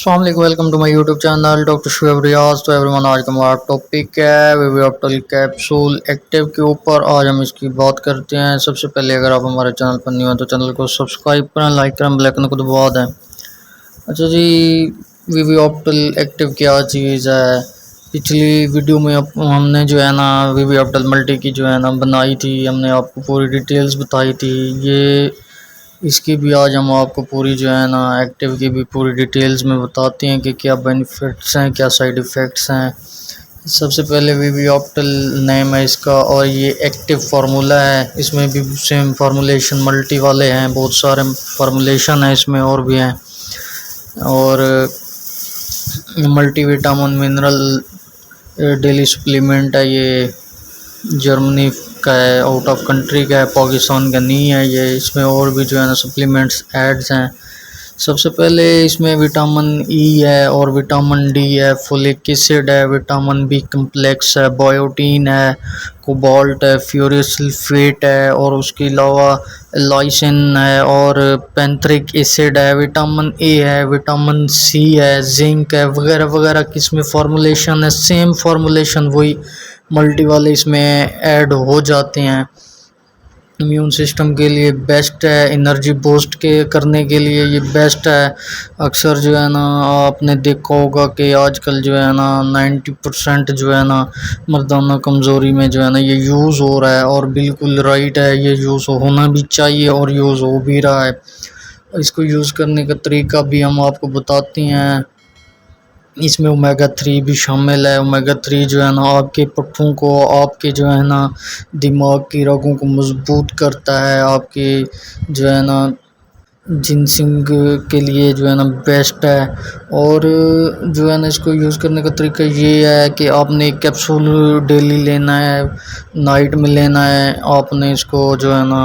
السلام علیکم، welcome to my YouTube channel doctor Shoaib Riaz. تو ایوری ون، آج کا ہمارا ٹاپک ہے ویویاپٹل کیپسول ایکٹیو کے اوپر. آج ہم اس کی بات کرتے ہیں. سب سے پہلے اگر آپ ہمارے چینل پر نہیں ہیں تو چینل کو سبسکرائب کریں، لائک کریں، بیل آئکن کو دبا دیں. اچھا جی، ویویاپٹل ایکٹیو کیا چیز ہے؟ پچھلی ویڈیو میں ہم نے جو ہے نا ویویاپٹل ملٹی کی جو ہے نا بنائی تھی. ہم نے آپ کو پوری ڈیٹیلز بتائی تھی. اس کی بھی آج ہم آپ کو پوری جو ہے نا ایکٹیو کی بھی پوری ڈیٹیلز میں بتاتے ہیں کہ کیا بینیفٹس ہیں، کیا سائیڈ ایفیکٹس ہیں. سب سے پہلے ویویاپٹل نیم ہے اس کا، اور یہ ایکٹیو فارمولا ہے. اس میں بھی سیم فارمولیشن ملٹی والے ہیں، بہت سارے فارمولیشن ہیں اس میں اور بھی ہیں. اور multi vitamin mineral daily supplement ہے. یہ جرمنی کا ہے، آؤٹ آف کنٹری کا ہے، پاکستان کا نہیں ہے یہ. اس میں اور بھی جو ہے نا سپلیمنٹس ایڈز ہیں. سب سے پہلے اس میں وٹامن ای ہے اور وٹامن ڈی ہے، فولک ایسڈ ہے، وٹامن بی کمپلیکس ہے، بایوٹین ہے، کوبالٹ ہے، فیورس سلفیٹ ہے، اور اس کے علاوہ لائسن ہے اور پینترک ایسڈ ہے، وٹامن اے ہے، وٹامن سی ہے، زنک ہے، وغیرہ وغیرہ. اس میں فارمولیشن ہے، سیم فارمولیشن وہی ملٹی والے اس میں ایڈ ہو جاتے ہیں. امیون سسٹم کے لیے بیسٹ ہے، انرجی بوسٹ کرنے کے لیے یہ بیسٹ ہے. اکثر جو ہے نا آپ نے دیکھا ہوگا کہ آج کل جو ہے نا 90% جو ہے نا مردانہ کمزوری میں جو ہے نا یہ یوز ہو رہا ہے، اور بالکل رائٹ ہے. یہ یوز ہونا بھی چاہیے اور یوز ہو بھی رہا ہے. اس کو یوز کرنے کا طریقہ بھی ہم آپ کو بتاتے ہیں. اس میں اومیگا 3 بھی شامل ہے. اومیگا 3 جو ہے نا آپ کے پٹھوں کو، آپ کے جو ہے نا دماغ کی رگوں کو مضبوط کرتا ہے. آپ کے جو ہے نا جنسنگ کے لیے جو ہے نا بیسٹ ہے. اور جو ہے نا اس کو یوز کرنے کا طریقہ یہ ہے کہ آپ نے ایک کیپسول ڈیلی لینا ہے، نائٹ میں لینا ہے. آپ نے اس کو جو ہے نا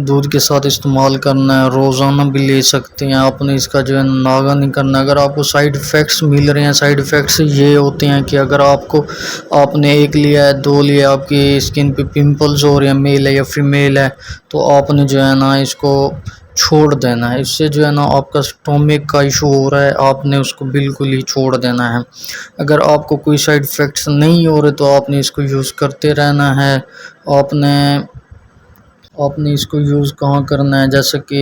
دودھ کے ساتھ استعمال کرنا ہے، روزانہ بھی لے سکتے ہیں. آپ نے اس کا جو ہے ناغہ نہیں کرنا. اگر آپ کو سائیڈ ایفیکٹس مل رہے ہیں، سائیڈ ایفیکٹس یہ ہوتے ہیں کہ اگر آپ نے ایک لیا ہے، دو لیا، آپ کی اسکن پہ پمپلز ہو رہے ہیں، میل ہے یا فیمیل ہے، تو آپ نے جو ہے نا اس کو چھوڑ دینا ہے. اس سے جو ہے نا آپ کا اسٹومک کا ایشو ہو رہا ہے، آپ نے اس کو بالکل ہی چھوڑ دینا ہے. اگر آپ کو کوئی سائیڈ ایفیکٹس نہیں ہو رہے تو آپ نے اس کو یوز کرتے رہنا ہے. آپ نے اس کو یوز کہاں کرنا ہے؟ جیسے کہ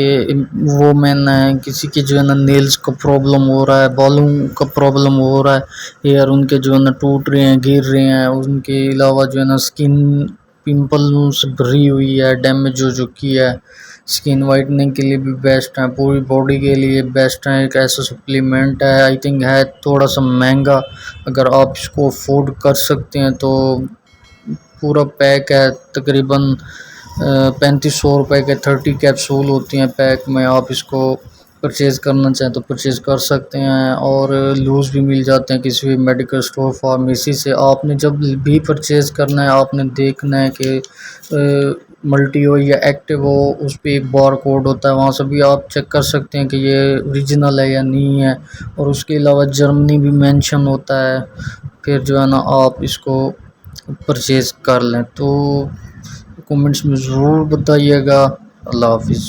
وہ کسی کے جو ہے نا نیلز کا پرابلم ہو رہا ہے، بالوں کا پرابلم ہو رہا ہے، ہیئر ان کے جو ہے نا ٹوٹ رہے ہیں، گر رہے ہیں. ان کے علاوہ جو ہے نا اسکن پمپل سے بھری ہوئی ہے، ڈیمیج جو کی ہے، اسکن وائٹننگ کے لیے بھی بیسٹ ہے، پوری باڈی کے لیے بیسٹ ہے. ایک ایسا سپلیمنٹ ہے، آئی تھنک ہے تھوڑا سا مہنگا. اگر آپ اس کو افورڈ کر سکتے ہیں تو پورا پیک ہے تقریباً 3500 روپے کے 30 کیپسول ہوتی ہیں پیک میں. آپ اس کو پرچیز کرنا چاہیں تو پرچیز کر سکتے ہیں، اور لوز بھی مل جاتے ہیں کسی بھی میڈیکل اسٹور فارمیسی سے. آپ نے جب بھی پرچیز کرنا ہے آپ نے دیکھنا ہے کہ ملٹی ہو یا ایکٹیو ہو، اس پہ ایک بار کوڈ ہوتا ہے، وہاں سے بھی آپ چیک کر سکتے ہیں کہ یہ اوریجنل ہے یا نہیں ہے. اور اس کے علاوہ جرمنی بھی مینشن ہوتا ہے. پھر جو ہے نا آپ اس کو پرچیز کر لیں. تو کمنٹس میں ضرور بتائیے گا. اللہ حافظ.